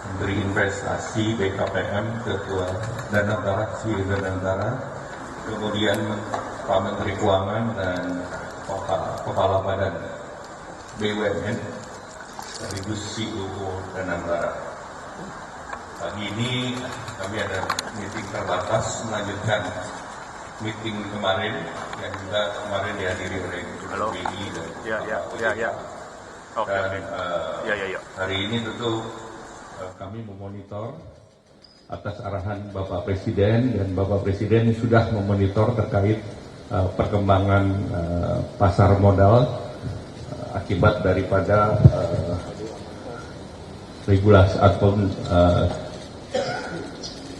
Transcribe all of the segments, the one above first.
Menteri Investasi BKPM, Ketua Danantara, kemudian Pak Menteri Keuangan dan Kepala Badan BUMN sekaligus CEO Danantara. Pagi ini kami ada meeting terbatas melanjutkan meeting kemarin yang juga kemarin dihadiri oleh Gubernur BI dan hari ini tentu kami memonitor atas arahan Bapak Presiden, dan Bapak Presiden sudah memonitor terkait perkembangan pasar modal akibat daripada regulasi atau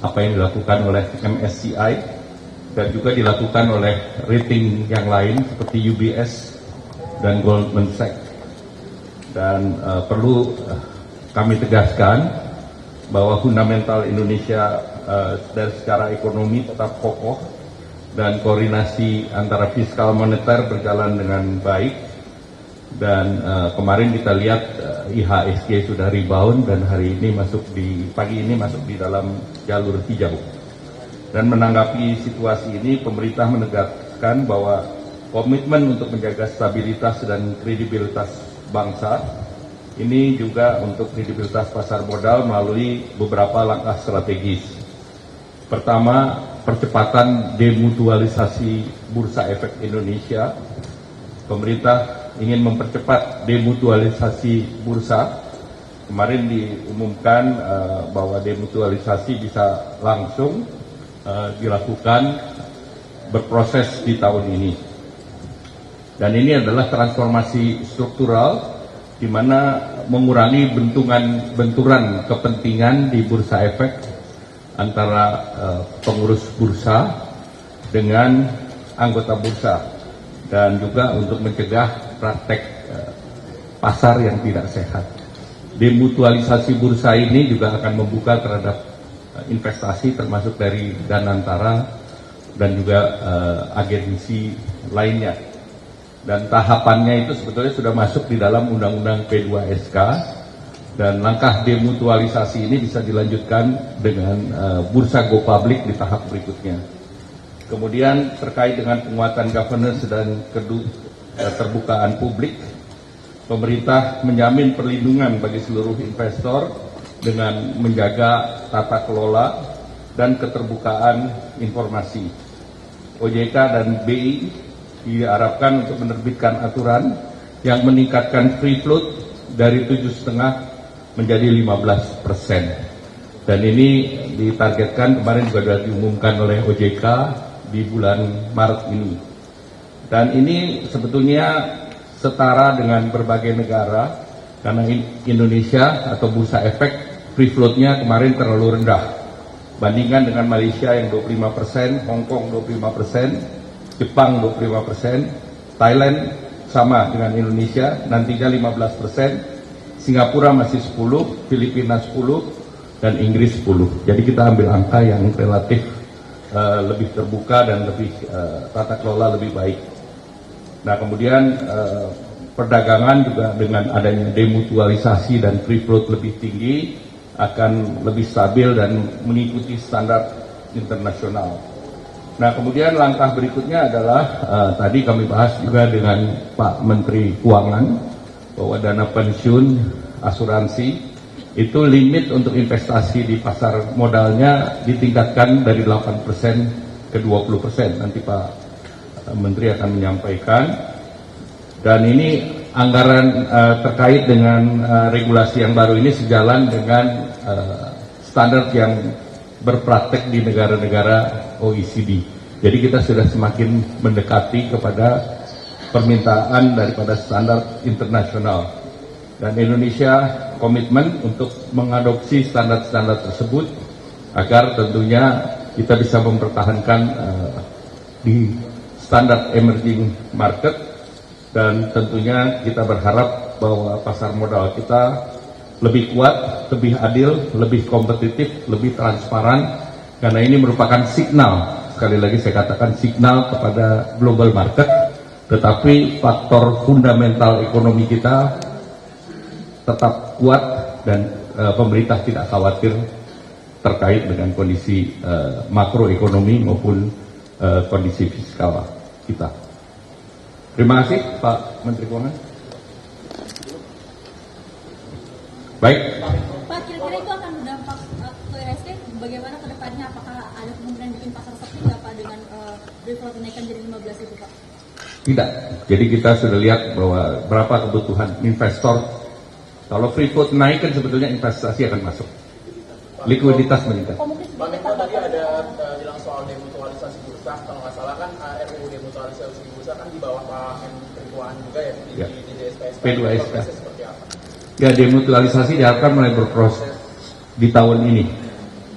apa yang dilakukan oleh MSCI dan juga dilakukan oleh rating yang lain seperti UBS dan Goldman Sachs. Dan perlu kami tegaskan bahwa fundamental Indonesia dari secara ekonomi tetap kokoh dan koordinasi antara fiskal moneter berjalan dengan baik. Dan kemarin kita lihat IHSG sudah rebound dan hari ini pagi ini masuk di dalam jalur hijau. Dan menanggapi situasi ini, pemerintah menegaskan bahwa komitmen untuk menjaga stabilitas dan kredibilitas bangsa ini juga untuk kredibilitas pasar modal melalui beberapa langkah strategis. Pertama, percepatan demutualisasi Bursa Efek Indonesia. Pemerintah ingin mempercepat demutualisasi bursa. Kemarin diumumkan bahwa demutualisasi bisa langsung dilakukan berproses di tahun ini. Dan ini adalah transformasi struktural di mana mengurangi benturan kepentingan di bursa efek antara pengurus bursa dengan anggota bursa, dan juga untuk mencegah praktek pasar yang tidak sehat. Demutualisasi bursa ini juga akan membuka terhadap investasi termasuk dari Danantara dan juga agensi lainnya. Dan tahapannya itu sebetulnya sudah masuk di dalam Undang-Undang P2SK, dan langkah demutualisasi ini bisa dilanjutkan dengan bursa go public di tahap berikutnya. Kemudian terkait dengan penguatan governance dan keterbukaan publik, pemerintah menjamin perlindungan bagi seluruh investor dengan menjaga tata kelola dan keterbukaan informasi. OJK dan BI diharapkan untuk menerbitkan aturan yang meningkatkan free float dari 7,5 menjadi 15%. Dan ini ditargetkan, kemarin juga sudah diumumkan oleh OJK di bulan Maret ini. Dan ini sebetulnya setara dengan berbagai negara, karena Indonesia atau bursa efek free float-nya kemarin terlalu rendah. Bandingkan dengan Malaysia yang 25%, Hong Kong 25%, Jepang 25%, Thailand sama dengan Indonesia, nantinya 15%, Singapura masih 10%, Filipina 10%, dan Inggris 10%. Jadi kita ambil angka yang relatif lebih terbuka dan lebih tata kelola lebih baik. Nah, kemudian perdagangan juga dengan adanya demutualisasi dan free float lebih tinggi akan lebih stabil dan mengikuti standar internasional. Nah, kemudian langkah berikutnya adalah tadi kami bahas juga dengan Pak Menteri Keuangan bahwa dana pensiun asuransi itu limit untuk investasi di pasar modalnya ditingkatkan dari 8% ke 20%. Nanti Pak Menteri akan menyampaikan. Dan ini anggaran terkait dengan regulasi yang baru ini sejalan dengan standar yang berpraktek di negara-negara OECD. Jadi kita sudah semakin mendekati kepada permintaan daripada standar internasional. Dan Indonesia komitmen untuk mengadopsi standar-standar tersebut agar tentunya kita bisa mempertahankan di standar emerging market. Dan tentunya kita berharap bahwa pasar modal kita lebih kuat, lebih adil, lebih kompetitif, lebih transparan, karena ini merupakan signal, sekali lagi saya katakan signal kepada global market, tetapi faktor fundamental ekonomi kita tetap kuat dan pemerintah tidak khawatir terkait dengan kondisi makroekonomi maupun kondisi fiskal kita. Terima kasih Pak Menteri Keuangan. Baik. Pak, kira-kira itu akan berdampak ke IHSG bagaimana ke depannya? Apakah ada kemungkinan bikin pasar sepi nggak Pak dengan default dinaikkan jadi 15 itu Pak? Tidak. Jadi kita sudah lihat bahwa berapa kebutuhan investor. Kalau Freeport naik kan sebetulnya investasi akan masuk. Likuiditas meningkat. Pak Menko tadi ada bilang soal demutualisasi bursa, kalau nggak salah kan RUU demutualisasi bursa kan di bawah Pak Menteri Keuangan juga ya, di DSPSP. P2SK. Seperti apa? Ya, demutualisasi diharapkan mulai berproses di tahun ini.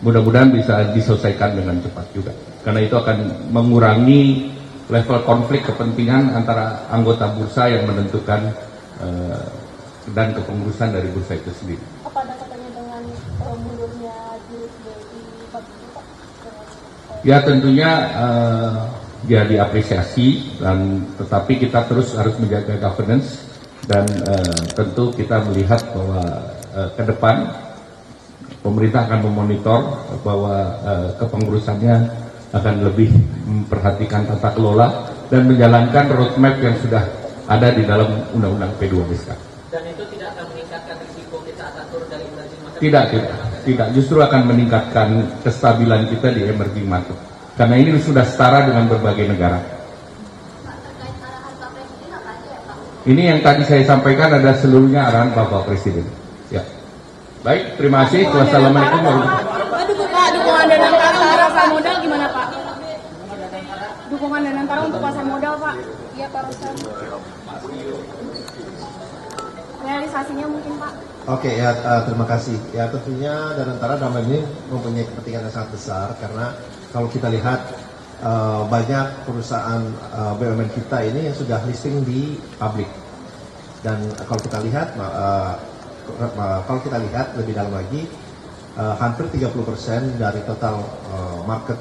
Mudah-mudahan bisa diselesaikan dengan cepat juga. Karena itu akan mengurangi level konflik kepentingan antara anggota bursa yang menentukan dan kepengurusan dari bursa itu sendiri. Apa ada katanya dengan mundurnya jurus dari Pak? Ya tentunya ya diapresiasi, dan tetapi kita terus harus menjaga governance, dan tentu kita melihat bahwa ke depan pemerintah akan memonitor bahwa kepengurusannya akan lebih memperhatikan tata kelola dan menjalankan roadmap yang sudah ada di dalam Undang-Undang P2SK. Dan itu tidak akan meningkatkan risiko kita akan turun dari emerging market? Tidak. Justru akan meningkatkan kestabilan kita di emerging market. Karena ini sudah setara dengan berbagai negara. Ini yang tadi saya sampaikan ada seluruhnya arahan Bapak Presiden. Ya. Baik, terima kasih. Wassalamualaikum warahmatullahi wabarakatuh. Pak, dukungan dan antara pasar modal gimana Pak? Dukungan dan antara untuk pasar modal Pak? Iya Pak Ruslan. Realisasinya mungkin Pak? Oke, ya terima kasih. Ya tentunya Danantara dalam hal ini mempunyai kepentingan yang sangat besar, karena kalau kita lihat banyak perusahaan BUMN kita ini yang sudah listing di publik, dan kalau kita lihat lebih dalam lagi, hampir 30% dari total market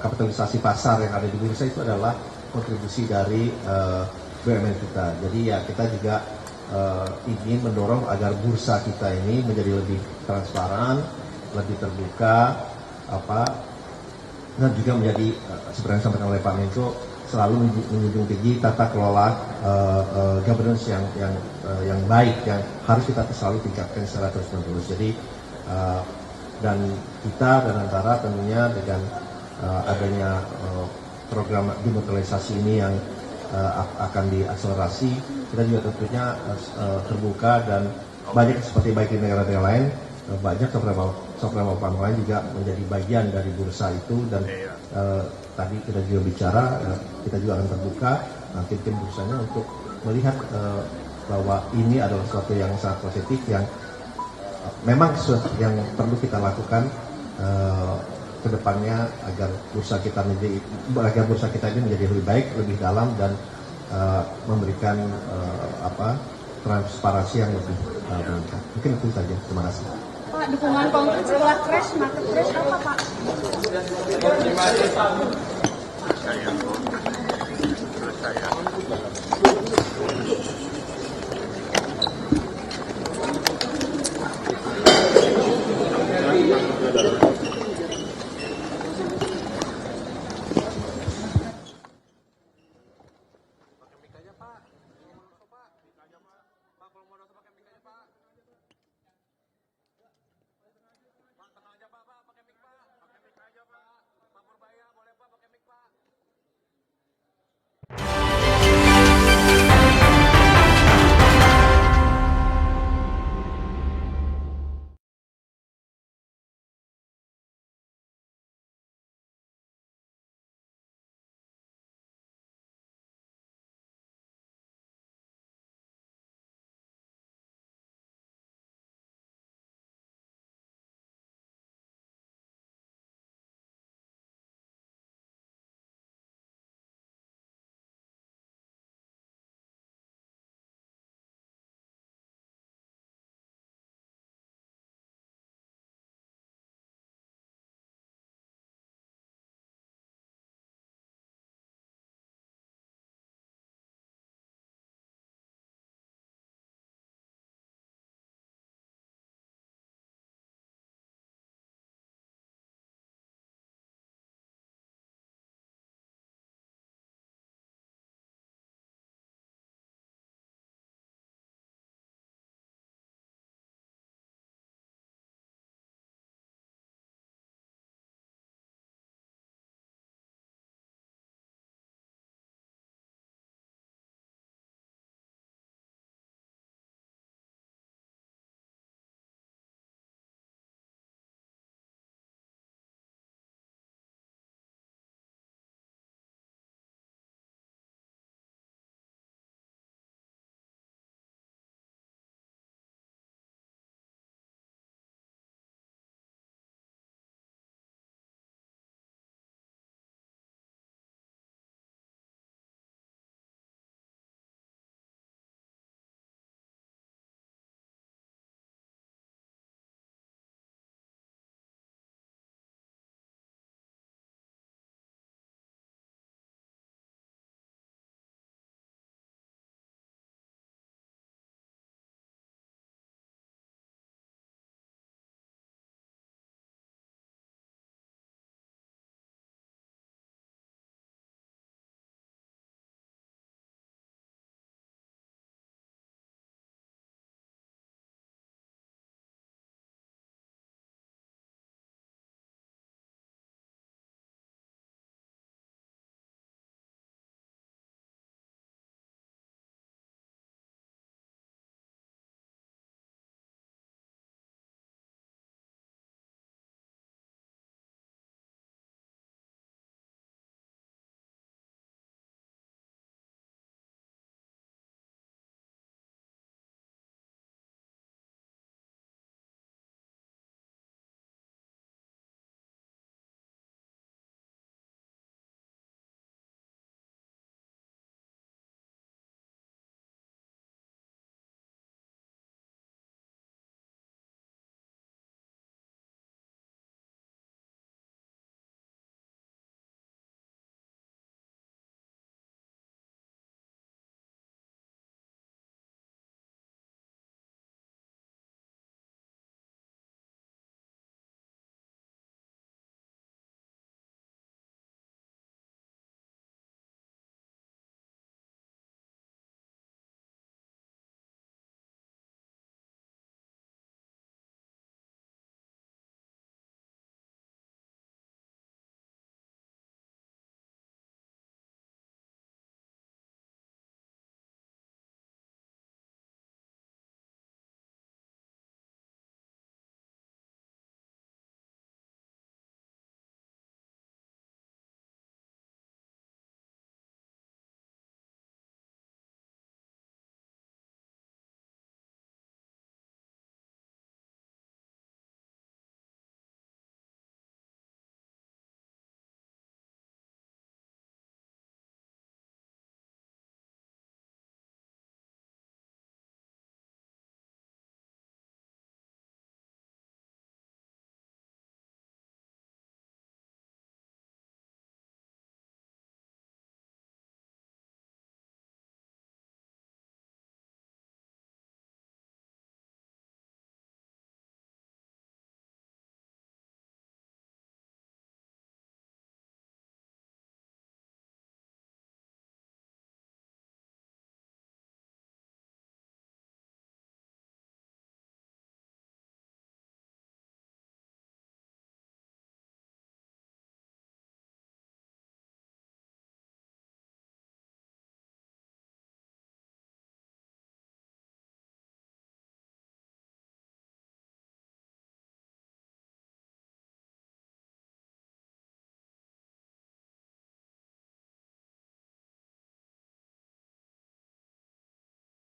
kapitalisasi pasar yang ada di bursa itu adalah kontribusi dari BUMN kita. Jadi ya kita juga ingin mendorong agar bursa kita ini menjadi lebih transparan, lebih terbuka, dan juga menjadi seperti yang disampaikan oleh Pak Menko, selalu menjunjung tinggi tata kelola governance yang baik, yang harus kita selalu tingkatkan secara terus-menerus. Jadi dan kita dan antara tentunya dengan adanya program demutualisasi ini yang akan diakselerasi, kita juga tentunya terbuka, dan banyak seperti baik di negara-negara lain, banyak software lain juga menjadi bagian dari bursa itu, dan tadi kita juga bicara, kita juga akan terbuka tim bursanya untuk melihat bahwa ini adalah sesuatu yang sangat positif, yang memang yang perlu kita lakukan ke depannya agar bursa kita ini menjadi lebih baik, lebih dalam, dan memberikan transparansi yang lebih meningkat. Mungkin itu saja. Terima kasih. Pak, dukungan konkret setelah crash, market crash apa Pak? Saya